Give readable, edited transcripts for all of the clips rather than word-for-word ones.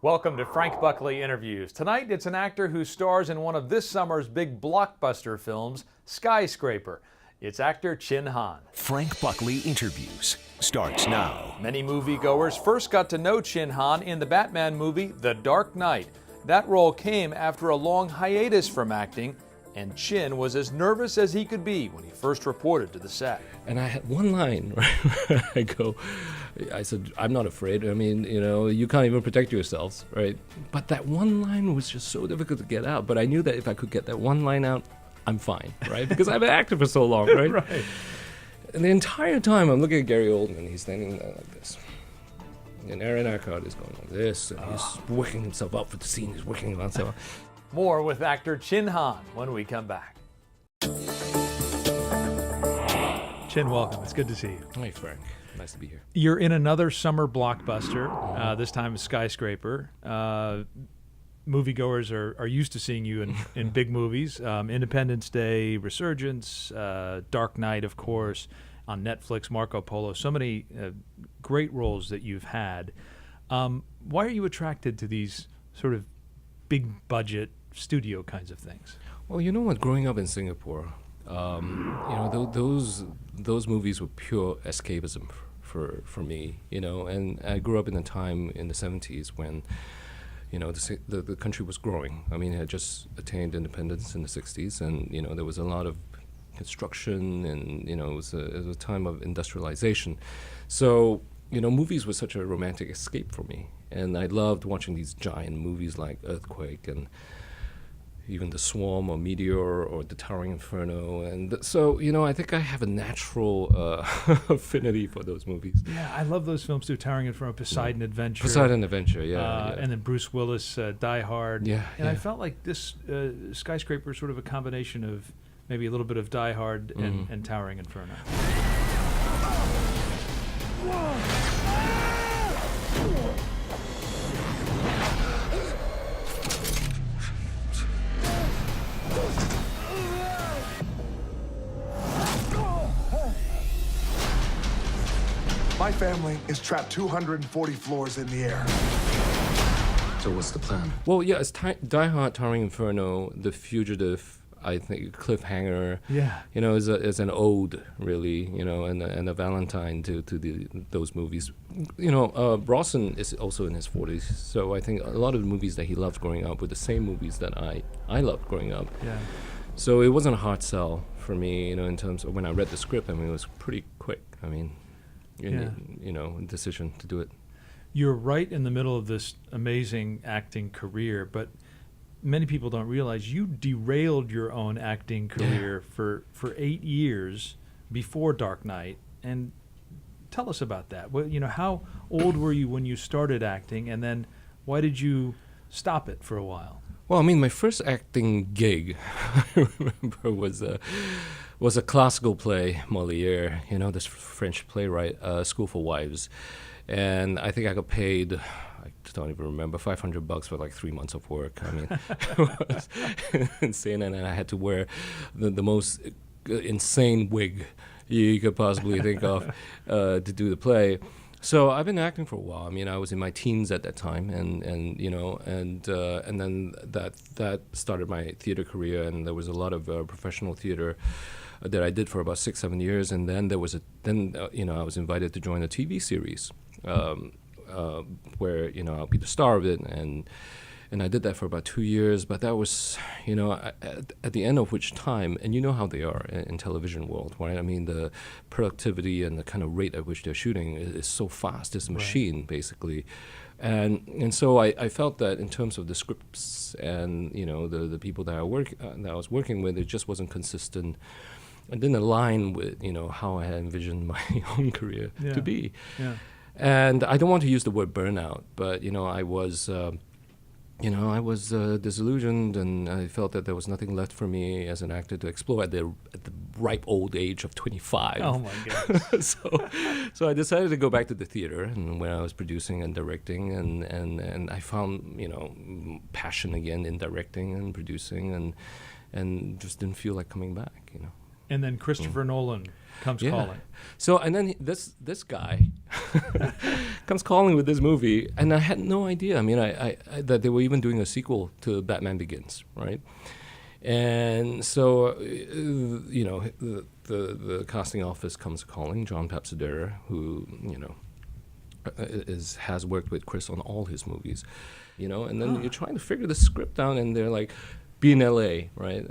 Welcome to Frank Buckley Interviews. Tonight, it's an actor who stars in one of this summer's big blockbuster films, Skyscraper. It's actor Chin Han. Frank Buckley Interviews starts now. Many moviegoers first got to know Chin Han in the Batman movie, The Dark Knight. That role came after a long hiatus from acting, and Chin was as nervous as he could be when he first reported to the set. And I had one line, right? I said, I'm not afraid. I mean, you can't even protect yourselves, right? But that one line was just so difficult to get out. But I knew that if I could get that one line out, I'm fine, right? Because I've been acting for so long, right? Right. And the entire time I'm looking at Gary Oldman, he's standing there like this. And Aaron Eckhart is going like this, and he's working himself up for the scene, he's working himself up. More with actor Chin Han when we come back. Chin, welcome. It's good to see you. Hi, Frank. Nice to be here. You're in another summer blockbuster, this time Skyscraper. Moviegoers are used to seeing you in big movies. Independence Day, Resurgence, Dark Knight, of course, on Netflix, Marco Polo. So many great roles that you've had. Why are you attracted to these sort of big budget studio kinds of things? Well, you know what? Growing up in Singapore, those movies were pure escapism for me, and I grew up in a time in the 70s when, the country was growing. I mean, it had just attained independence in the 60s, and, there was a lot of construction, and, it was a time of industrialization. So, movies were such a romantic escape for me, and I loved watching these giant movies like Earthquake and even The Swarm or Meteor or The Towering Inferno. And so, I think I have a natural affinity for those movies. Yeah, I love those films too. Towering Inferno, Poseidon Adventure. Poseidon Adventure, yeah. And then Bruce Willis, Die Hard. Yeah. And I felt like this Skyscraper is sort of a combination of maybe a little bit of Die Hard and Towering Inferno. My family is trapped 240 floors in the air. So what's the plan? Well, yeah, it's Die Hard, Towering Inferno, The Fugitive, I think, Cliffhanger. Yeah. Is an ode, really, and a Valentine to those movies. Brosnan is also in his 40s, so I think a lot of the movies that he loved growing up were the same movies that I loved growing up. Yeah. So it wasn't a hard sell for me, in terms of when I read the script. I mean, it was pretty quick. I mean, decision to do it. You're right in the middle of this amazing acting career, but many people don't realize you derailed your own acting career for 8 years before Dark Knight. And tell us about that. Well, how old were you when you started acting, and then why did you stop it for a while? Well, I mean, my first acting gig, I remember, was a classical play, Molière, this French playwright, School for Wives. And I think I got paid, I don't even remember, $500 for like 3 months of work. I mean, it was insane. And I had to wear the most insane wig you could possibly think of to do the play. So I've been acting for a while. I mean, I was in my teens at that time, and then that started my theater career, and there was a lot of professional theater that I did for about 6-7 years, and then there was I was invited to join a TV series where I'll be the star of it, and I did that for about 2 years. But that was at the end of which time, and you know how they are in television world, right? I mean, the productivity and the kind of rate at which they're shooting is so fast. It's a machine, basically. And so I felt that in terms of the scripts and the people that I was working with, it just wasn't consistent. It didn't align with how I had envisioned my own career to be. Yeah. And I don't want to use the word burnout, but I was disillusioned, and I felt that there was nothing left for me as an actor to explore at the ripe old age of 25. Oh my goodness. So I decided to go back to the theater, and when I was producing and directing, and I found passion again in directing and producing, and just didn't feel like coming back. And then Christopher Nolan comes calling. So and then this guy comes calling with this movie, and I had no idea. I mean, I that they were even doing a sequel to Batman Begins, right? And so, the casting office comes calling. John Papsidera, who has worked with Chris on all his movies, and then you're trying to figure the script out, and they're like, be in LA, right?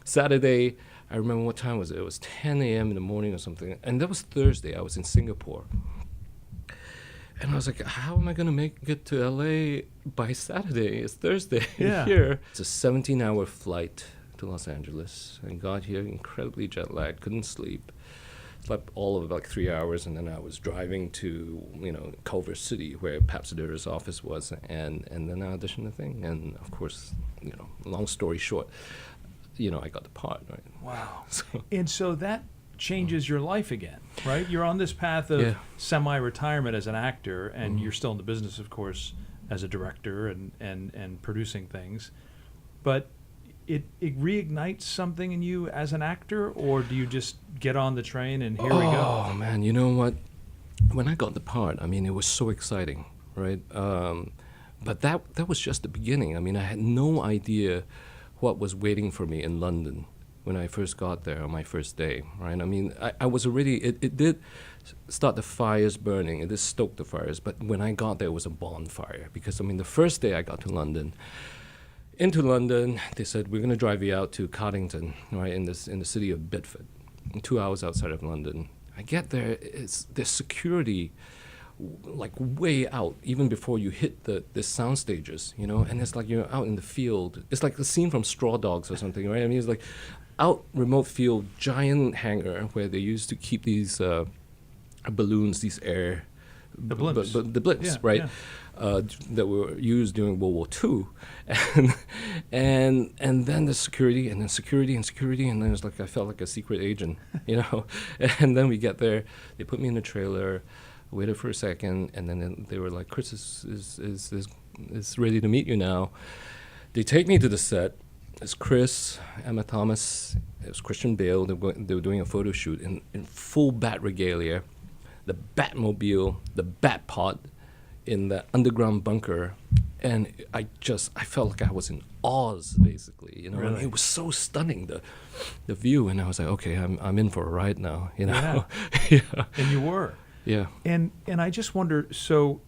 Saturday, I remember what time was it? It was 10 a.m. in the morning or something, and that was Thursday. I was in Singapore. And I was like, how am I going to make it to LA by Saturday? It's Thursday here. It's a 17-hour flight to Los Angeles, and got here incredibly jet lagged, couldn't sleep. Slept all of like 3 hours, and then I was driving to, Culver City, where Papsidera's office was, and then I auditioned the thing. And of course, long story short, I got the part, right? Wow. And so that changes your life again, right? You're on this path of semi-retirement as an actor, and you're still in the business, of course, as a director and producing things. But it reignites something in you as an actor, or do you just get on the train and here we go? Oh, man, you know what? When I got the part, I mean, it was so exciting, right? But that was just the beginning. I mean, I had no idea what was waiting for me in London when I first got there on my first day, right? I mean, I was already, it did start the fires burning, it did stoke the fires, but when I got there, it was a bonfire. Because, I mean, the first day I got to London, they said, we're going to drive you out to Cardington, right, in the city of Bedford, 2 hours outside of London. I get there, there's security like way out, even before you hit the sound stages, and it's like you're out in the field. It's like a scene from Straw Dogs or something, right? I mean, it's like out remote field, giant hangar where they used to keep these balloons, these air... The blimps. The blimps, right? Yeah. That were used during World War II. And then the security, and then security, and then it was like I felt like a secret agent, And then we get there, they put me in the trailer, waited for a second, and then they were like, Chris is ready to meet you now. They take me to the set. It's Chris, Emma Thomas, it was Christian Bale. They were doing a photo shoot in full Bat regalia, the Batmobile, the Batpod in the underground bunker. And I felt like I was in Oz, basically, Really? I mean, it was so stunning, the view. And I was like, okay, I'm in for a ride now, Yeah. Yeah. And you were. Yeah. And I just wonder, so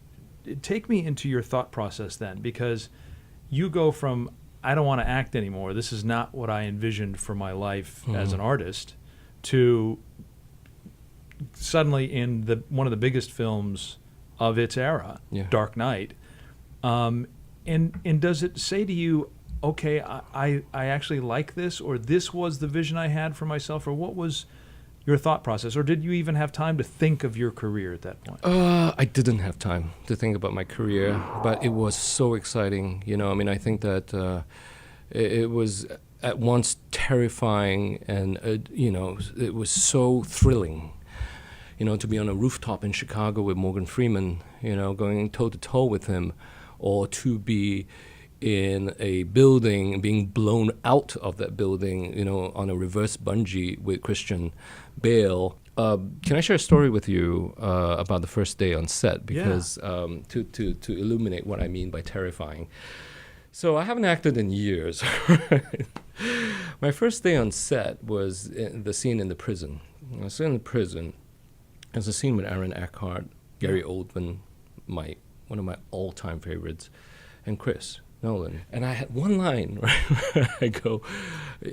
take me into your thought process then, because you go from, I don't want to act anymore, this is not what I envisioned for my life as an artist, to suddenly in one of the biggest films of its era, Dark Knight. And does it say to you, okay, I actually like this, or this was the vision I had for myself, or what was your thought process, or did you even have time to think of your career at that point? I didn't have time to think about my career, but it was so exciting. I mean, I think that it was at once terrifying, and it was so thrilling. To be on a rooftop in Chicago with Morgan Freeman, going toe to toe with him, or to be in a building, being blown out of that building, on a reverse bungee with Christian Bale. Can I share a story with you about the first day on set? Because to illuminate what I mean by terrifying. So I haven't acted in years. My first day on set was the scene in the prison. I was in the prison. There's a scene with Aaron Eckhart, Gary Oldman, one of my all-time favorites, and Chris Nolan. And I had one line, right?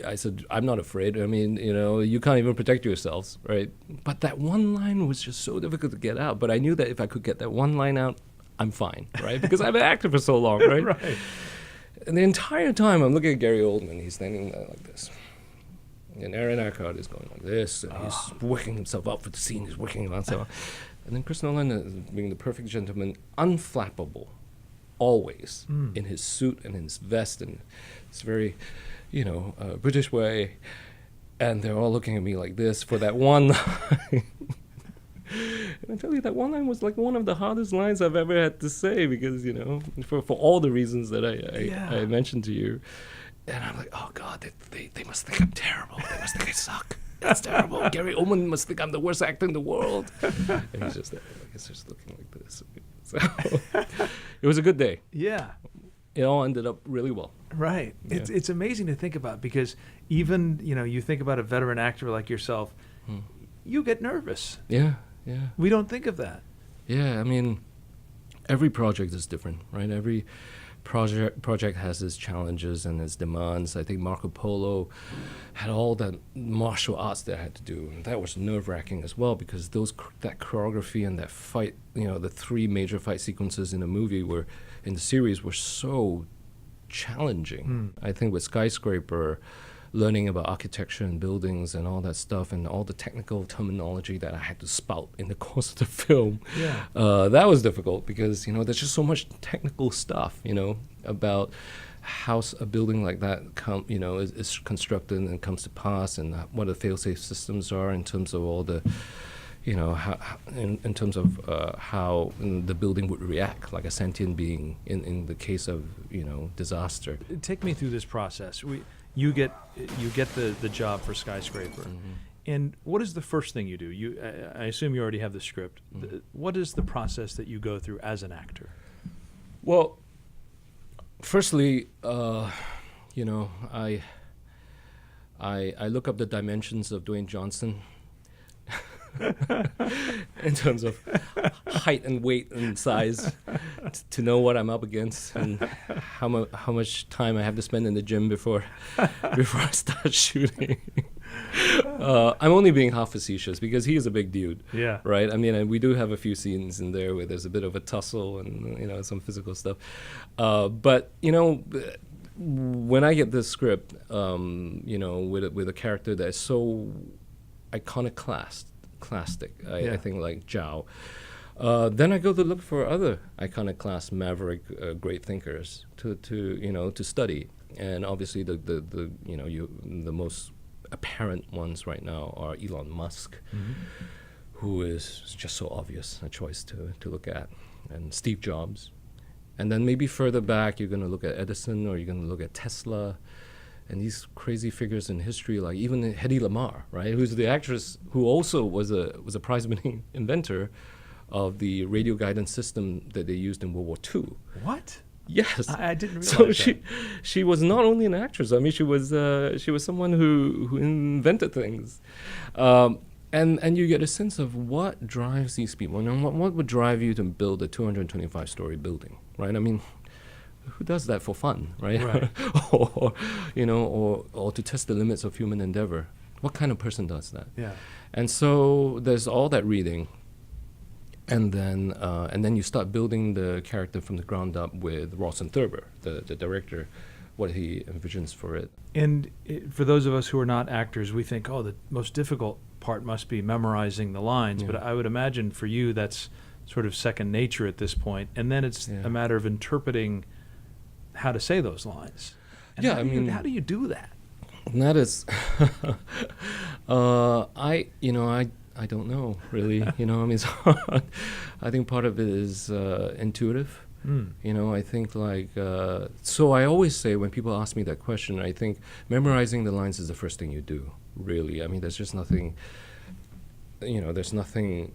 I said, I'm not afraid. I mean, you can't even protect yourselves, right? But that one line was just so difficult to get out. But I knew that if I could get that one line out, I'm fine, right? Because I've been acting for so long, right? Right. And the entire time I'm looking at Gary Oldman, he's standing there like this. And Aaron Eckhart is going like this, and he's working himself up for the scene, he's working himself. And then Chris Nolan is being the perfect gentleman, unflappable, always, in his suit and in his vest, and it's very, British way. And they're all looking at me like this for that one line. And I tell you, that one line was like one of the hardest lines I've ever had to say, because, for all the reasons that I mentioned to you. And I'm like, oh God, they must think I'm terrible. They must think I suck. That's terrible. Gary Oldman must think I'm the worst actor in the world. And he's just there, like, he's just looking like this. So it was a good day. Yeah. It all ended up really well. Right. Yeah. It's amazing to think about, because even, you think about a veteran actor like yourself, you get nervous. Yeah. We don't think of that. Yeah, I mean, every project is different, right? Every project has its challenges and its demands. I think Marco Polo had all that martial arts that I had to do, and that was nerve-wracking as well, because that choreography and that fight, the 3 major fight sequences in the series were so challenging. I think with Skyscraper, learning about architecture and buildings and all that stuff and all the technical terminology that I had to spout in the course of the film, that was difficult, because there's just so much technical stuff about how a building like that is constructed and comes to pass, and what the fail-safe systems are in terms of all the in terms of how the building would react like a sentient being in the case of disaster. Take me through this process. You get the job for Skyscraper, and what is the first thing you do? I assume you already have the script. What is the process that you go through as an actor? Well, firstly, I look up the dimensions of Dwayne Johnson in terms of height and weight and size, to know what I'm up against and how much time I have to spend in the gym before I start shooting. I'm only being half facetious, because he is a big dude. Yeah. Right? I mean, and we do have a few scenes in there where there's a bit of a tussle and some physical stuff. But when I get this script, with a character that is so iconoclastic, I think, like Zhao, then I go to look for other iconoclast maverick great thinkers to study. And obviously the most apparent ones right now are Elon Musk, who is just so obvious a choice to look at, and Steve Jobs. And then maybe further back, you're going to look at Edison, or you're going to look at Tesla, and these crazy figures in history, like even Hedy Lamarr, right, who's the actress who also was a prize-winning inventor of the radio guidance system that they used in World War II. What? Yes, I didn't realize so that. she was not only an actress. I mean, she was someone who invented things, and you get a sense of what drives these people. What would drive you to build a 225-story building, right? I mean, who does that for fun, right? or to test the limits of human endeavor. What kind of person does that? Yeah. And so there's all that reading. And then you start building the character from the ground up with Rawson Thurber, the director, what he envisions for it. And for those of us who are not actors, we think, the most difficult part must be memorizing the lines. Yeah. But I would imagine for you that's sort of second nature at this point. And then it's a matter of interpreting how to say those lines. And how do you do that? And that is, I don't know, really. It's hard. I think part of it is intuitive. I think so I always say, when people ask me that question, I think memorizing the lines is the first thing you do, really. I mean, there's just nothing, there's nothing,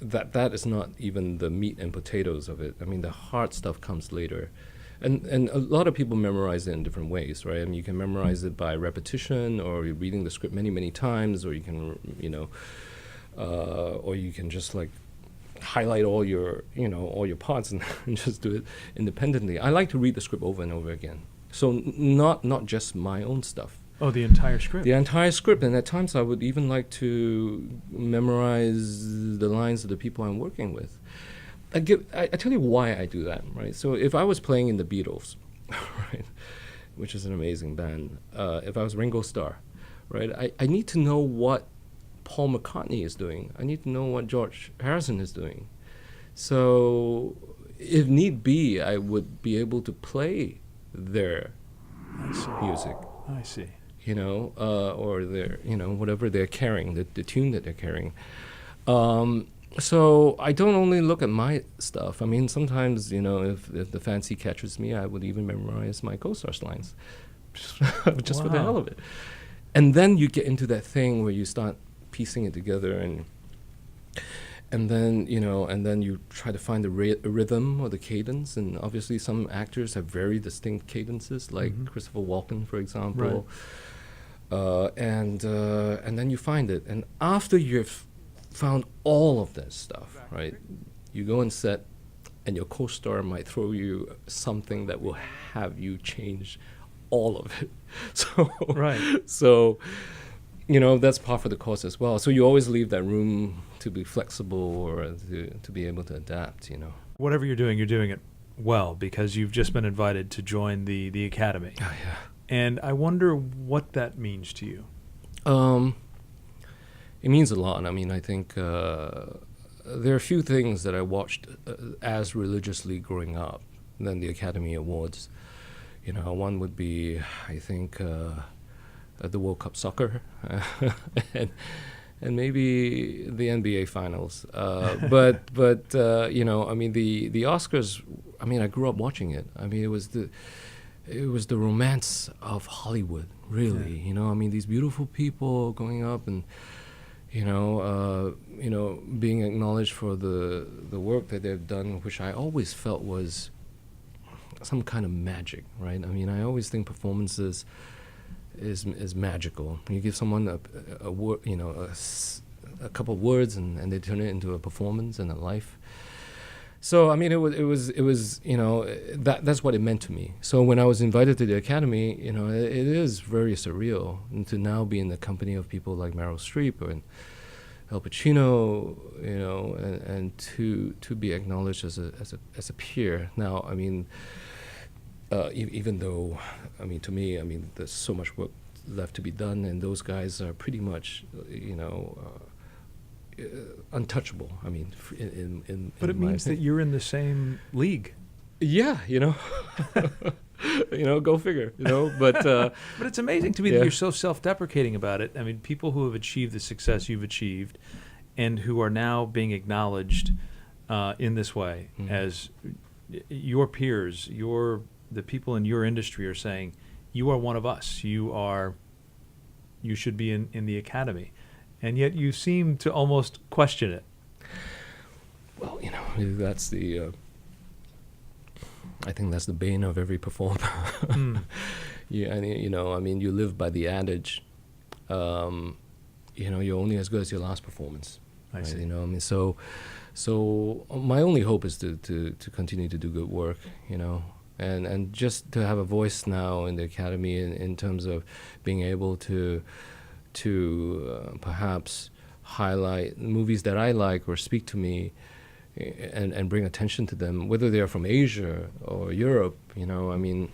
that is not even the meat and potatoes of it. I mean, the hard stuff comes later. And a lot of people memorize it in different ways, right? I mean, you can memorize it by repetition, or you're reading the script many, many times, or you can, or you can just highlight all your parts and just do it independently. I like to read the script over and over again. So not just my own stuff. Oh, the entire script? The entire script. And at times I would even like to memorize the lines of the people I'm working with. I tell you why I do that, right? So if I was playing in the Beatles, right, which is an amazing band, if I was Ringo Starr, right, I need to know what Paul McCartney is doing. I need to know what George Harrison is doing. So if need be, I would be able to play their music. I see. Or their, whatever they're carrying, the tune that they're carrying. So I don't only look at my stuff. I mean, sometimes, if the fancy catches me, I would even memorize my co-star's lines, just for the hell of it. and then you get into that thing where you start piecing it together, and then and then you try to find the rhythm or the cadence, and obviously some actors have very distinct cadences, like Christopher Walken, for example. And then you find it, and after you've found all of that stuff, right, you go on set, and your co-star might throw you something that will have you change all of it. So so that's part of the course as well. So you always leave that room to be flexible or to be able to adapt. Whatever you're doing it well, because you've just been invited to join the Academy. Oh, yeah. And I wonder what that means to you. It means a lot. I mean, I think there are a few things that I watched as religiously growing up than the Academy Awards. One would be, I think, the World Cup soccer, and maybe the NBA finals. But I mean, the Oscars. I mean, I grew up watching it. I mean, it was the romance of Hollywood, really. I mean, these beautiful people going up and being acknowledged for the work that they've done, which I always felt was some kind of magic, right? I mean, I always think performances is magical. You give someone a word, a couple of words, and they turn it into a performance and a life. So I mean, it was that's what it meant to me. So when I was invited to the Academy, it is very surreal, and to now be in the company of people like Meryl Streep and Al Pacino, and to be acknowledged as a peer. Now, I mean, even though, I mean, to me, I mean, there's so much work left to be done, and those guys are pretty much, untouchable. I mean, but it means that you're in the same league. Yeah, go figure. But but it's amazing to me that you're so self-deprecating about it. I mean, people who have achieved the success you've achieved, and who are now being acknowledged in this way as your peers, the people in your industry are saying, you are one of us. You should be in the Academy. And yet you seem to almost question it. Well, that's the I think that's the bane of every performer. Yeah, and I mean, you live by the adage, you're only as good as your last performance. I see. I mean, so my only hope is to continue to do good work, and just to have a voice now in the Academy in terms of being able to perhaps highlight movies that I like or speak to me, and bring attention to them, whether they're from Asia or Europe. I mean,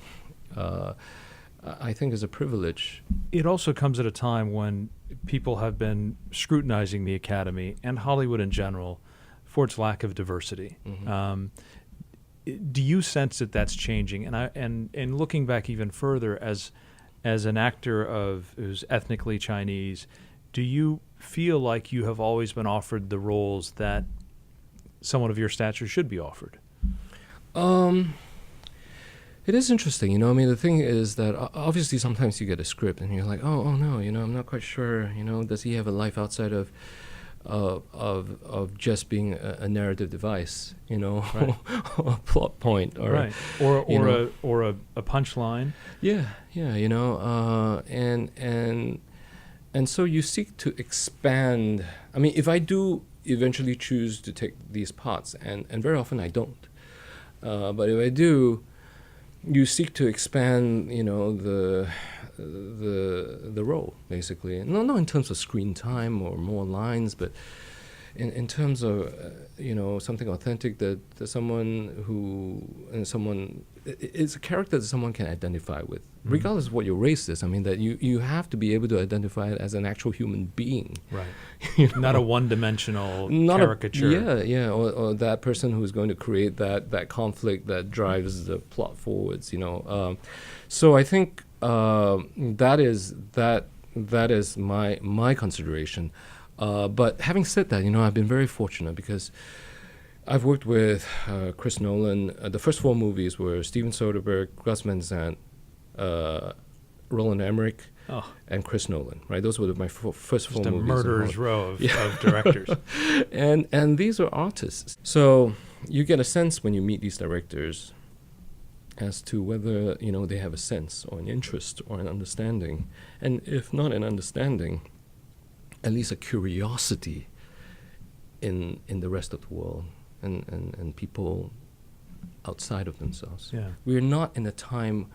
I think is a privilege. It also comes at a time when people have been scrutinizing the Academy and Hollywood in general for its lack of diversity. Do you sense that that's changing? And looking back even further, as an actor who's ethnically Chinese, do you feel like you have always been offered the roles that someone of your stature should be offered? It is interesting, I mean, the thing is that obviously sometimes you get a script and you're like, oh no, I'm not quite sure, does he have a life outside of just being a narrative device, Right. or a plot point, or right, or a punchline. Yeah, and so you seek to expand. I mean, if I do eventually choose to take these parts, and very often I don't, but if I do, you seek to expand, the role, basically. Not in terms of screen time or more lines, but in terms of something authentic that it's a character that someone can identify with, regardless of what your race is. I mean, that you have to be able to identify it as an actual human being, right? Not a one-dimensional caricature. Or that person who's going to create that conflict that drives the plot forwards. So I think that is my consideration. But having said that, I've been very fortunate because I've worked with Chris Nolan. The first 4 movies were Steven Soderbergh, Gus Van Sant, Roland Emmerich, Oh, and Chris Nolan, right? Those were my first four just a movies. in murderer's Hollywood. row of directors. And these are artists. So you get a sense when you meet these directors as to whether, you know, they have a sense or an interest or an understanding. And if not an understanding, at least a curiosity in the rest of the world and people outside of themselves. Yeah. We're not in a time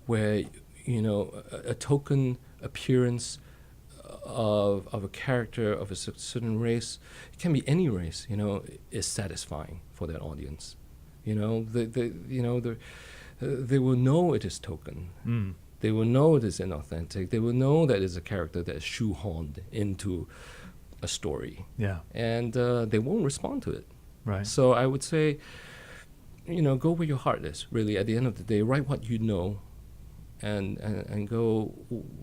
where, you know, a token appearance of a character of a certain race, it can be any race, you know, is satisfying for that audience. You know, they will know it is token. Mm. They will know it is inauthentic. They will know that it's a character that is shoehorned into a story. Yeah. And they won't respond to it. Right. So I would say, you know, go where your heart is, really. At the end of the day, write what you know and go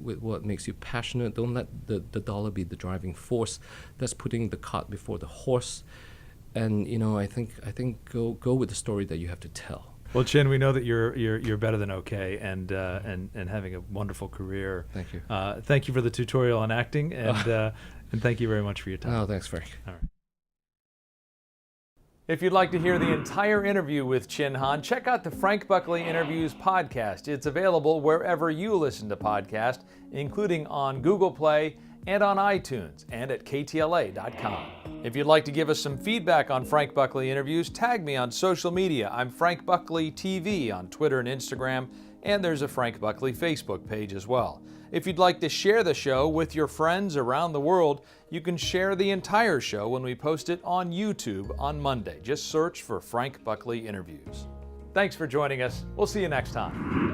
with what makes you passionate. Don't let the dollar be the driving force. That's putting the cart before the horse. And, you know, I think go with the story that you have to tell. Well, Chin, we know that you're better than okay, and having a wonderful career. Thank you. Thank you for the tutorial on acting, and thank you very much for your time. Oh, thanks, Frank. All right. If you'd like to hear the entire interview with Chin Han, check out the Frank Buckley Interviews podcast. It's available wherever you listen to podcasts, including on Google Play and on iTunes and at ktla.com. If you'd like to give us some feedback on Frank Buckley Interviews, tag me on social media. I'm Frank Buckley TV on Twitter and Instagram, and there's a Frank Buckley Facebook page as well. If you'd like to share the show with your friends around the world, you can share the entire show when we post it on YouTube on Monday. Just search for Frank Buckley Interviews. Thanks for joining us. We'll see you next time.